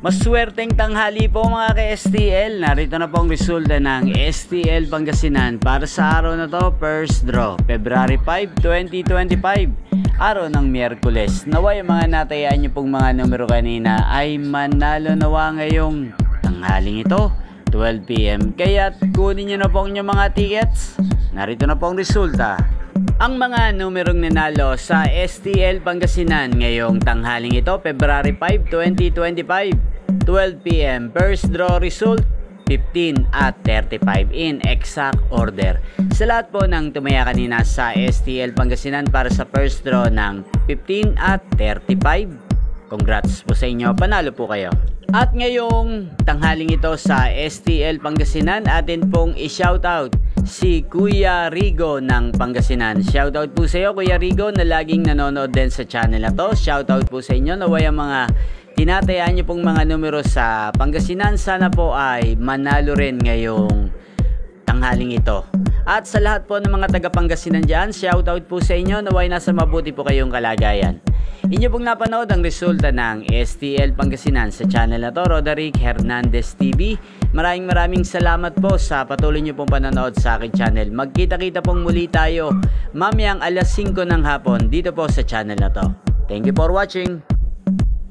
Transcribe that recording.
Maswerteng tanghali po mga ka-STL. Narito na po ang resulta ng STL Pangasinan para sa araw na to, first draw, February 5, 2025, araw ng Miyerkules. Naway mga natayaan nyo pong mga numero kanina ay manalo nawa ngayong tanghaling ito, 12 PM. Kaya kunin nyo na po ang inyong mga tickets. Narito na po ang resulta. Ang mga numerong nanalo sa STL Pangasinan ngayong tanghaling ito, February 5, 2025, 12 PM. First draw result, 15 at 35 in exact order. Sa lahat po ng tumaya kanina sa STL Pangasinan para sa first draw ng 15 at 35, congrats po sa inyo, panalo po kayo. At ngayong tanghaling ito sa STL Pangasinan, atin pong i-shoutout si Kuya Rigo ng Pangasinan. Shoutout po sa iyo Kuya Rigo na laging nanonood din sa channel na to. Shoutout po sa inyo, naway ang mga tinatayaan nyo pong mga numero sa Pangasinan sana po ay manalo rin ngayong tanghaling ito. At sa lahat po ng mga taga Pangasinan dyan, shoutout po sa inyo, naway nasa mabuti po kayong kalagayan. Inyo pong napanood ang resulta ng STL Pangasinan sa channel na to, Roderick Hernandez TV. Maraming salamat po sa patuloy nyo pong panonood sa aking channel. Magkita-kita pong muli tayo mamayang alas 5 ng hapon dito po sa channel na to. Thank you for watching.